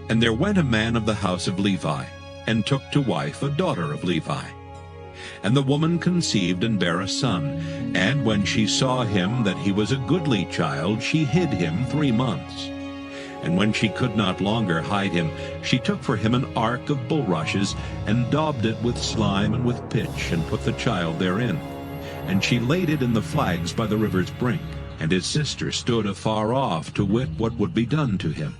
And there went a man of the house of Levi, and took to wife a daughter of Levi. And the woman conceived and bare a son. And when she saw him that he was a goodly child, she hid him 3 months. And when she could not longer hide him, she took for him an ark of bulrushes, and daubed it with slime and with pitch, and put the child therein. And she laid it in the flags by the river's brink. And his sister stood afar off to wit what would be done to him.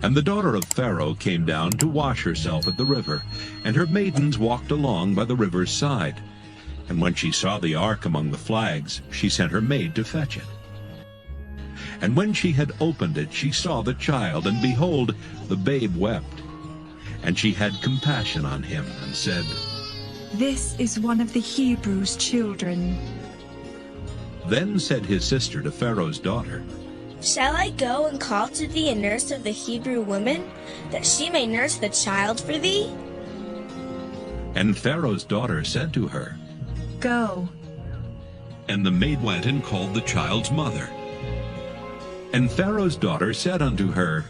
And the daughter of Pharaoh came down to wash herself at the river, and her maidens walked along by the river's side. And when she saw the ark among the flags, she sent her maid to fetch it. And when she had opened it, she saw the child, and behold, the babe wept. And she had compassion on him, and said, "This is one of the Hebrews' children." Then said his sister to Pharaoh's daughter, Shall I go and call to thee a nurse of the Hebrew woman, that she may nurse the child for thee? And Pharaoh's daughter said to her, "Go." And the maid went and called the child's mother. And Pharaoh's daughter said unto her,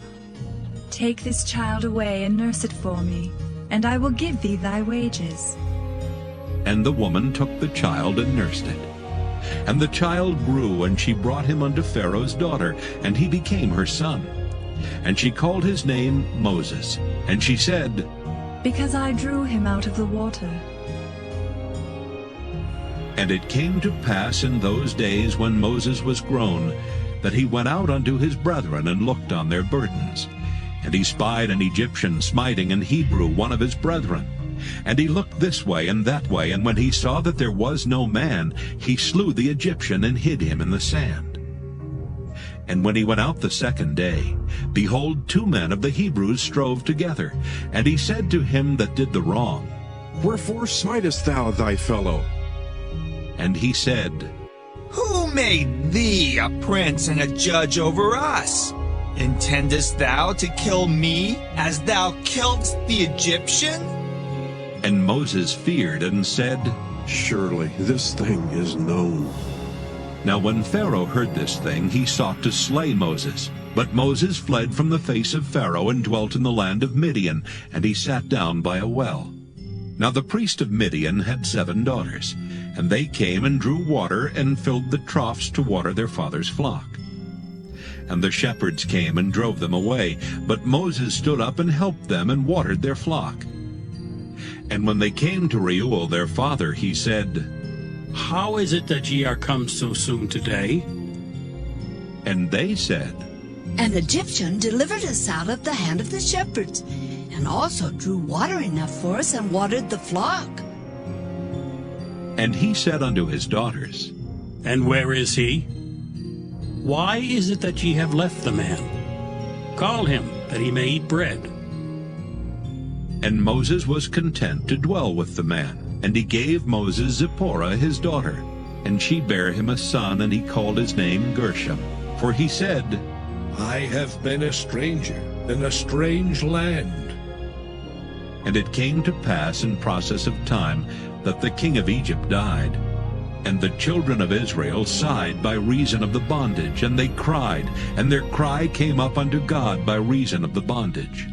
"Take this child away and nurse it for me, and I will give thee thy wages." And the woman took the child and nursed it. And the child grew, and she brought him unto Pharaoh's daughter, and he became her son. And she called his name Moses. And she said, "Because I drew him out of the water." And it came to pass in those days, when Moses was grown, that he went out unto his brethren, and looked on their burdens. And he spied an Egyptian smiting an Hebrew, one of his brethren. And he looked this way and that way, and when he saw that there was no man, he slew the Egyptian, and hid him in the sand. And when he went out the second day, behold, 2 men of the Hebrews strove together. And he said to him that did the wrong, Wherefore smitest thou thy fellow? And he said, Who made thee a prince and a judge over us? Intendest thou to kill me, as thou killedst the Egyptian? And Moses feared, and said, Surely this thing is known. Now when Pharaoh heard this thing, he sought to slay Moses. But Moses fled from the face of Pharaoh, and dwelt in the land of Midian, and he sat down by a well. Now the priest of Midian had 7 daughters, and they came and drew water, and filled the troughs to water their father's flock. And the shepherds came and drove them away, but Moses stood up and helped them, and watered their flock. And when they came to Reuel their father, he said, How is it that ye are come so soon today? And they said, An Egyptian delivered us out of the hand of the shepherds, and also drew water enough for us, and watered the flock. And he said unto his daughters, And where is he? Why is it that ye have left the man? Call him, that he may eat bread. And Moses was content to dwell with the man. And he gave Moses Zipporah his daughter. And she bare him a son, and he called his name Gershom. For he said, I have been a stranger in a strange land. And it came to pass in process of time that the king of Egypt died. And the children of Israel sighed by reason of the bondage, and they cried, and their cry came up unto God by reason of the bondage.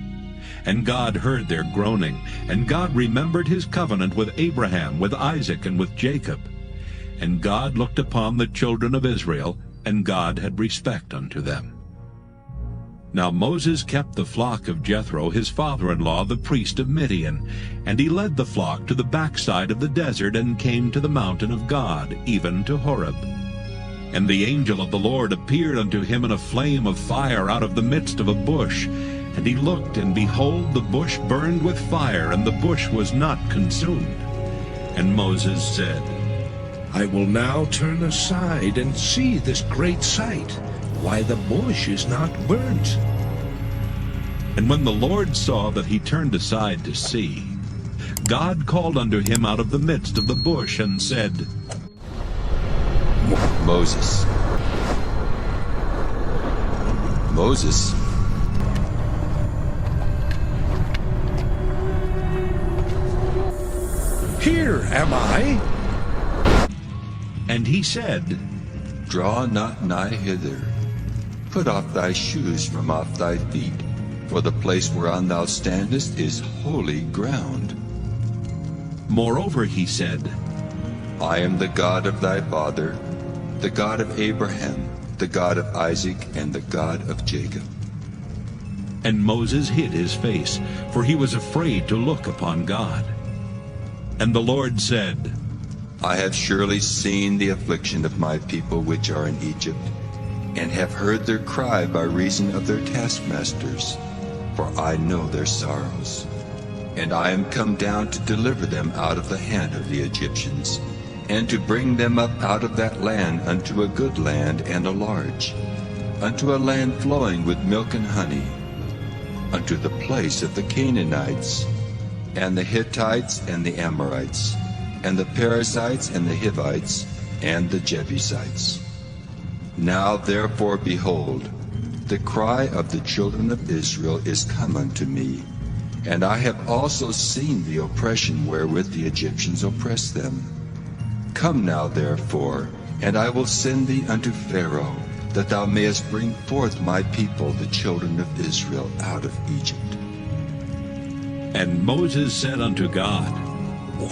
And God heard their groaning, and God remembered his covenant with Abraham, with Isaac, and with Jacob. And God looked upon the children of Israel, and God had respect unto them. Now Moses kept the flock of Jethro his father-in-law, the priest of Midian. And he led the flock to the backside of the desert, and came to the mountain of God, even to Horeb. And the angel of the Lord appeared unto him in a flame of fire out of the midst of a bush. And he looked, and behold, the bush burned with fire, and the bush was not consumed. And Moses said, I will now turn aside and see this great sight, why the bush is not burnt. And when the Lord saw that he turned aside to see, God called unto him out of the midst of the bush, and said, Moses. Moses. Here am I. And he said, Draw not nigh hither. Put off thy shoes from off thy feet, for the place whereon thou standest is holy ground. Moreover he said, I am the God of thy father, the God of Abraham, the God of Isaac, and the God of Jacob. And Moses hid his face, for he was afraid to look upon God. And the Lord said, I have surely seen the affliction of my people which are in Egypt, and have heard their cry by reason of their taskmasters, for I know their sorrows. And I am come down to deliver them out of the hand of the Egyptians, and to bring them up out of that land unto a good land and a large, unto a land flowing with milk and honey, unto the place of the Canaanites, and the Hittites, and the Amorites, and the Perizzites, and the Hivites, and the Jebusites. Now therefore, behold, the cry of the children of Israel is come unto me, and I have also seen the oppression wherewith the Egyptians oppress them. Come now therefore, and I will send thee unto Pharaoh, that thou mayest bring forth my people, the children of Israel, out of Egypt. And Moses said unto God,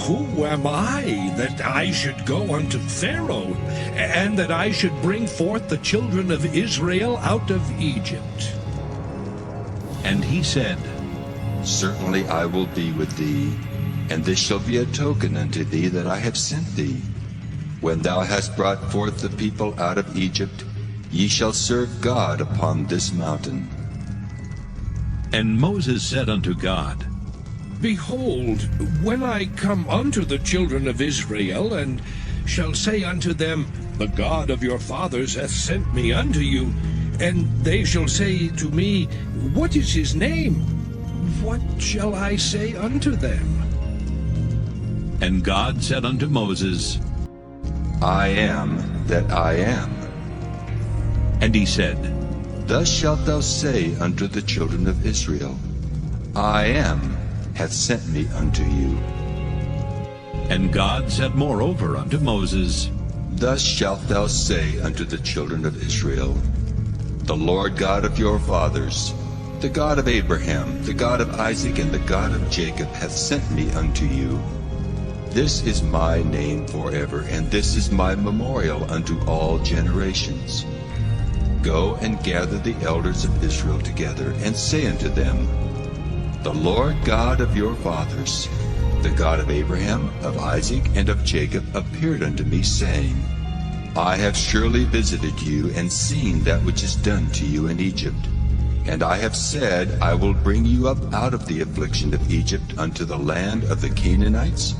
Who am I that I should go unto Pharaoh, and that I should bring forth the children of Israel out of Egypt? And he said, Certainly I will be with thee, and this shall be a token unto thee that I have sent thee. When thou hast brought forth the people out of Egypt, ye shall serve God upon this mountain. And Moses said unto God, Behold, when I come unto the children of Israel, and shall say unto them, The God of your fathers hath sent me unto you, and they shall say to me, What is his name? What shall I say unto them? And God said unto Moses, I am that I am. And he said, Thus shalt thou say unto the children of Israel, I am hath sent me unto you. And God said moreover unto Moses, Thus shalt thou say unto the children of Israel, The Lord God of your fathers, the God of Abraham, the God of Isaac, and the God of Jacob hath sent me unto you. This is my name forever, and this is my memorial unto all generations. Go and gather the elders of Israel together, and say unto them, The Lord God of your fathers, the God of Abraham, of Isaac, and of Jacob, appeared unto me, saying, I have surely visited you, and seen that which is done to you in Egypt. And I have said, I will bring you up out of the affliction of Egypt unto the land of the Canaanites,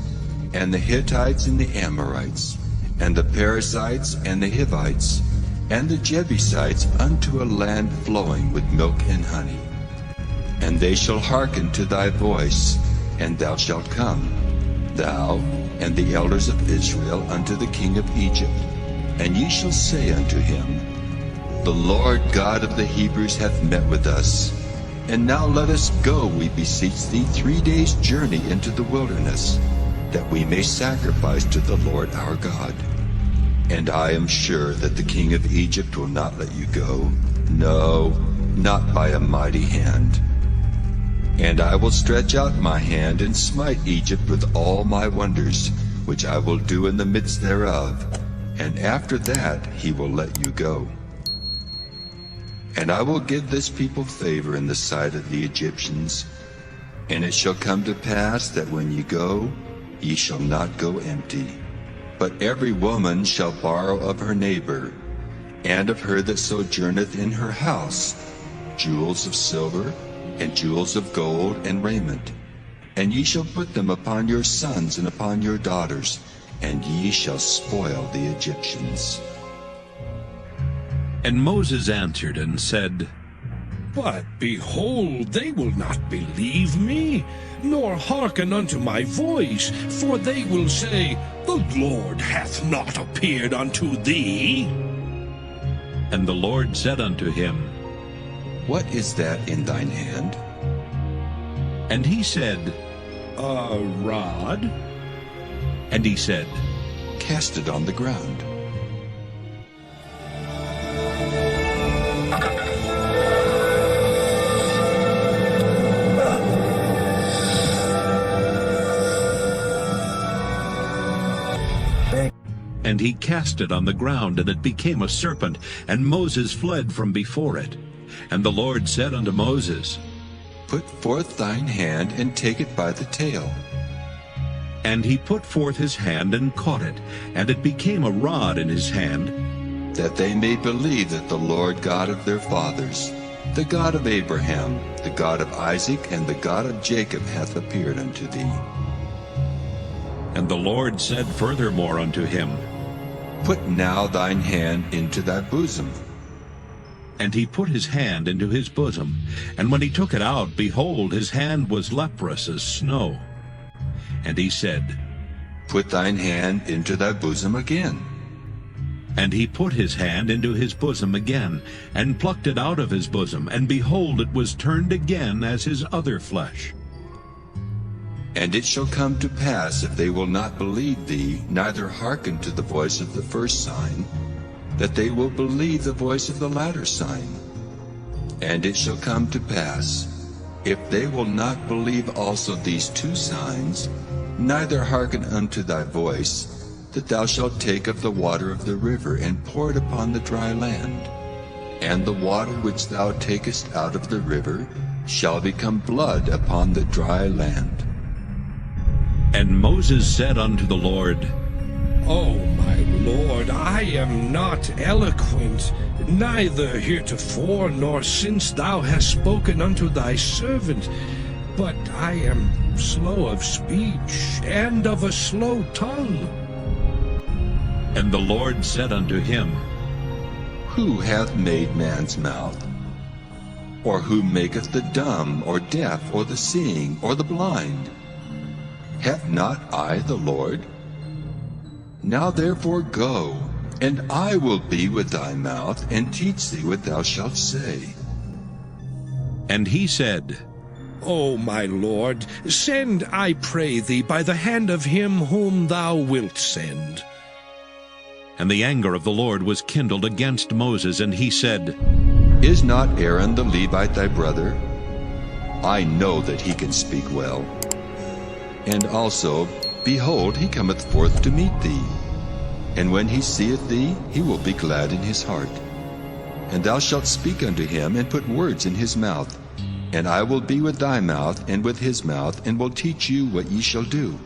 and the Hittites, and the Amorites, and the Perizzites, and the Hivites, and the Jebusites, unto a land flowing with milk and honey. And they shall hearken to thy voice, and thou shalt come, thou and the elders of Israel, unto the king of Egypt. And ye shall say unto him, The Lord God of the Hebrews hath met with us. And now let us go, we beseech thee, 3 days' journey into the wilderness, that we may sacrifice to the Lord our God. And I am sure that the king of Egypt will not let you go, no, not by a mighty hand. And I will stretch out my hand and smite Egypt with all my wonders, which I will do in the midst thereof, and after that he will let you go. And I will give this people favor in the sight of the Egyptians. And it shall come to pass that when ye go, ye shall not go empty. But every woman shall borrow of her neighbor, and of her that sojourneth in her house, jewels of silver, and jewels of gold, and raiment. And ye shall put them upon your sons and upon your daughters, and ye shall spoil the Egyptians. And Moses answered and said, But behold, they will not believe me, nor hearken unto my voice, for they will say, The Lord hath not appeared unto thee. And the Lord said unto him, What is that in thine hand? And he said, A rod. And he said, Cast it on the ground. And he cast it on the ground, and it became a serpent, and Moses fled from before it. And the Lord said unto Moses, Put forth thine hand, and take it by the tail. And he put forth his hand and caught it, and it became a rod in his hand, that they may believe that the Lord God of their fathers, the God of Abraham, the God of Isaac, and the God of Jacob hath appeared unto thee. And the Lord said furthermore unto him, Put now thine hand into thy bosom. And he put his hand into his bosom, and when he took it out, behold, his hand was leprous as snow. And he said, Put thine hand into thy bosom again. And he put his hand into his bosom again, and plucked it out of his bosom, and behold, it was turned again as his other flesh. And it shall come to pass, if they will not believe thee, neither hearken to the voice of the first sign, that they will believe the voice of the latter sign. And it shall come to pass, if they will not believe also these two signs, neither hearken unto thy voice, that thou shalt take of the water of the river, and pour it upon the dry land. And the water which thou takest out of the river shall become blood upon the dry land. And Moses said unto the Lord, O my Lord, I am not eloquent, neither heretofore nor since thou hast spoken unto thy servant, but I am slow of speech, and of a slow tongue. And the Lord said unto him, Who hath made man's mouth? Or who maketh the dumb, or deaf, or the seeing, or the blind? Have not I the Lord? Now therefore go, and I will be with thy mouth, and teach thee what thou shalt say. And he said, O my Lord, send, I pray thee, by the hand of him whom thou wilt send. And the anger of the Lord was kindled against Moses, and he said, Is not Aaron the Levite thy brother? I know that he can speak well. And also, behold, he cometh forth to meet thee. And when he seeth thee, he will be glad in his heart. And thou shalt speak unto him, and put words in his mouth. And I will be with thy mouth, and with his mouth, and will teach you what ye shall do.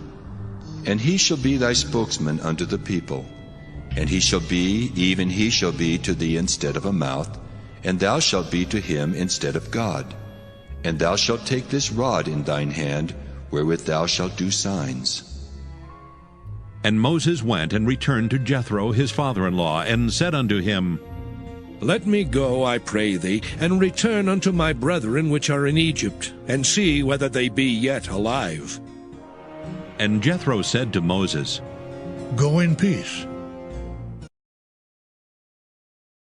And he shall be thy spokesman unto the people. And he shall be, even he shall be to thee instead of a mouth, and thou shalt be to him instead of God. And thou shalt take this rod in thine hand, wherewith thou shalt do signs. And Moses went and returned to Jethro his father-in-law, and said unto him, Let me go, I pray thee, and return unto my brethren which are in Egypt, and see whether they be yet alive. And Jethro said to Moses, Go in peace,